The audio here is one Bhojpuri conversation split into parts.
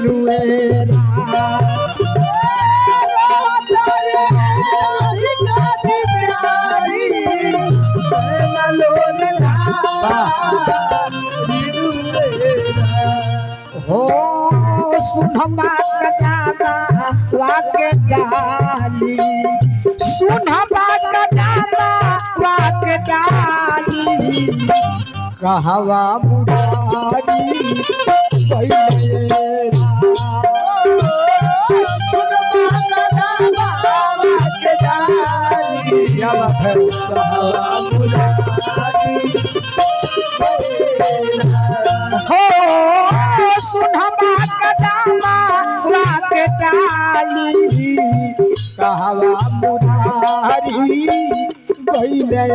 लुएरा हो सुनमा कदामा वाके डाली सुनमा कदामा वाके डाली कहवा मुरारी क्या बात है हो सुनमा कदामा वाके डाली कहवा मुरारी गइले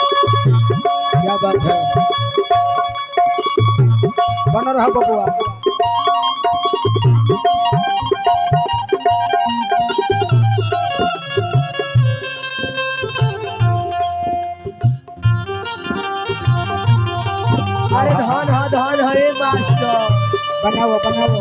क्या बात है बन रहा बबुआ अरे धन है मास्टर बनाओ बनाओ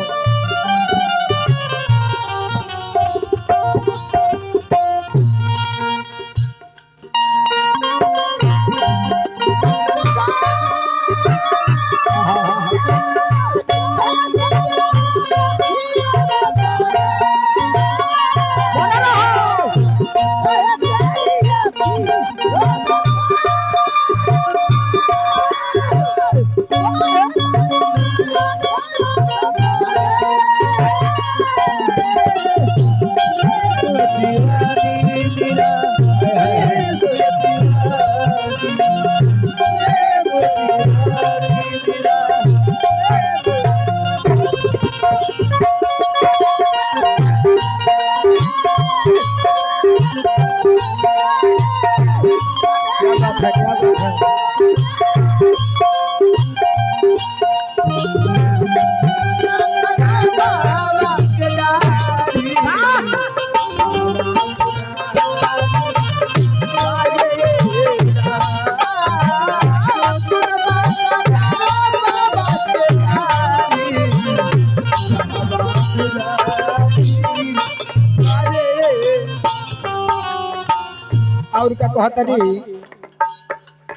और का कहतरी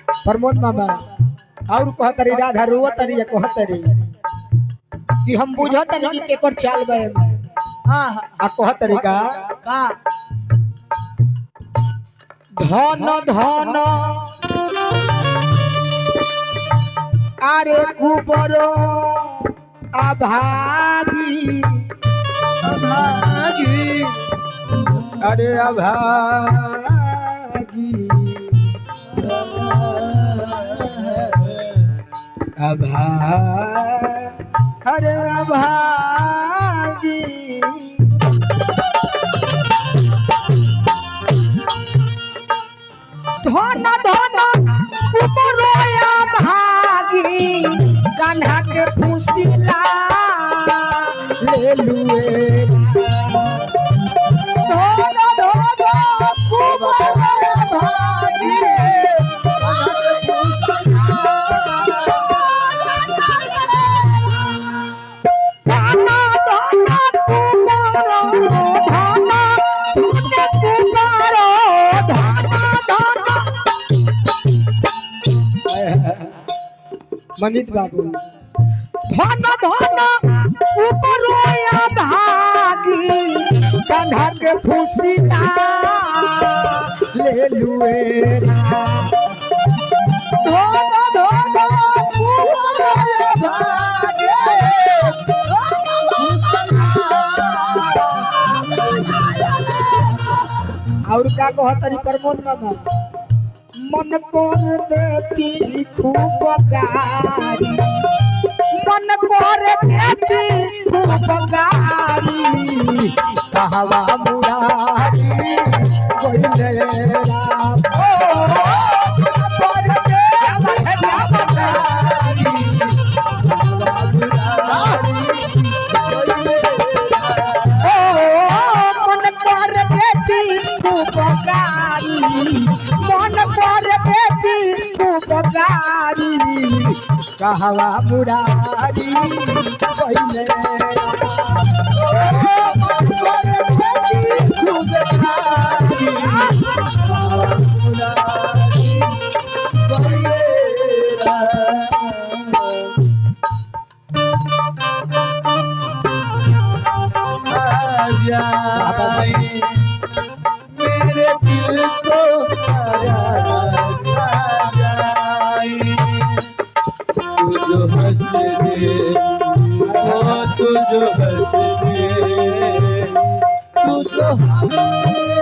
प्रमोद मामा और कहतरी राधा रोवतरी या कहतरी कि हम बुझतनी कि केकर चाल गए हां आ कहतरी का धन धन अरे कुबरो अभागी अभागी अरे अभागी अरे अभागी धन धन कुबरोया भागी कान्हा के फुसिला ले लुए धन धन कुबरोया भागी मंजित बाबू धन धन उपरोया भागी कान्हा के फुसिला ले लुए धन धन उपरोया भागी और का कहतरी प्रमोद मामा मन कर देती खूब गारी मन कर देती खूब गारी कहवा मुरारी कोइले राम ओ कर दे कहवा मुरारी पहले मेरे दिल को तू जो हंस दे तू जो हंस दे तू जो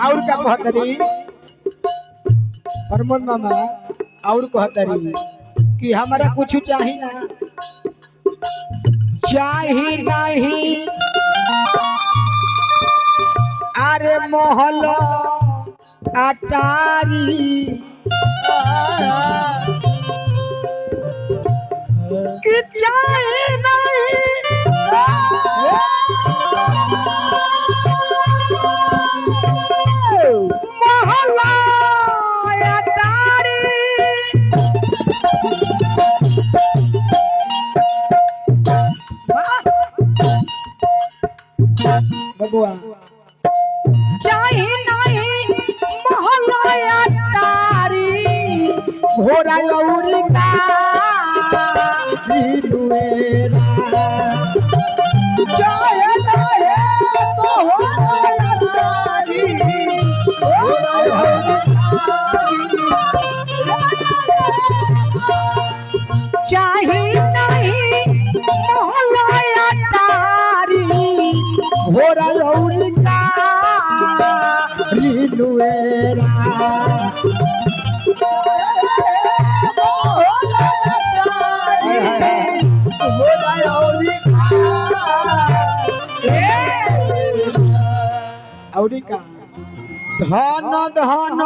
और क्या कहतरी प्रमोद मामा और कहतरी कि हमारा कुछ चाहिए ना चाहिए नहीं अरे महल अटारी कि चाहिए नहीं महल अटारी बबुआ चाहिए नहीं महल अटारी घोड़ा लौरी का चाहिए नहीं मोहल्ला तारी घोड़ा लौरी का रिनुएरा औरी का धन धन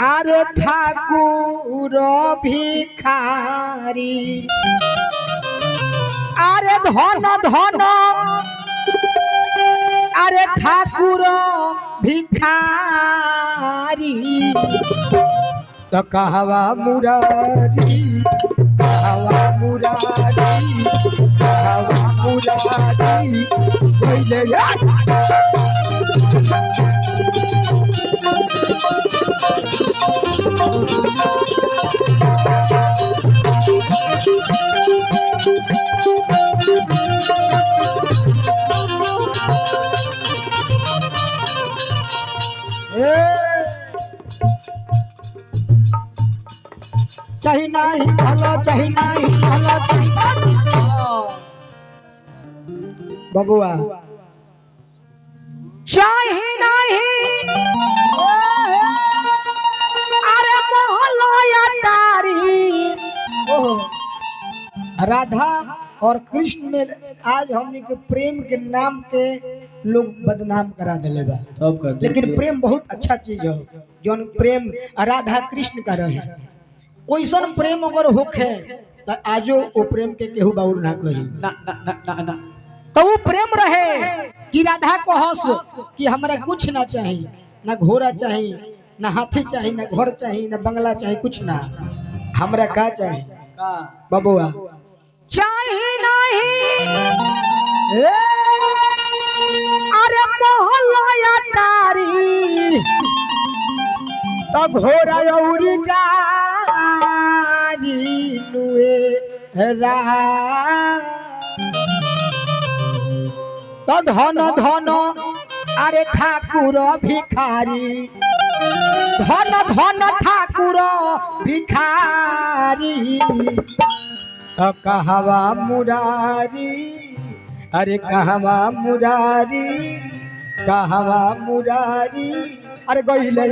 अरे ठाकुर भिखारी अरे धन धन अरे ठाकुर भिखारी तो कहवा मुरारी कहवा मुरारी कहवा मुरारी पहले चाहिए नहीं भला चाहिए नहीं भला चाहिए बबुआ चाहिए नहीं अरे मोहल्ला तारी राधा और कृष्ण में आज हमने के प्रेम के नाम के लोग बदनाम करा दिले बा लेकिन प्रेम बहुत अच्छा चीज है जौन प्रेम राधा कृष्ण का रहे ओइसन प्रेम अगर होखे तो आजो वो प्रेम के केहू बाउर ना कही ना ना ना ना ना तो वो प्रेम रहे कि राधा को हंस कि हमरा कुछ ना चाहिए ना घोड़ा चाहिए ना हाथी चाहिए ना घर चाहिए ना बंगला चाहिए कुछ ना हमरा का चाहिए का बबुआ चाहिए नहीं अरे मोहल्ला तारी तो घोड़ा औरी गाड़ी नुएरा तो धन धन अरे ठाकुर भिखारी धन धन ठाकुर भिखारी कहवा मुरारी, अरे कहवा मुरारी, कहवा मुरारी, अरे गइले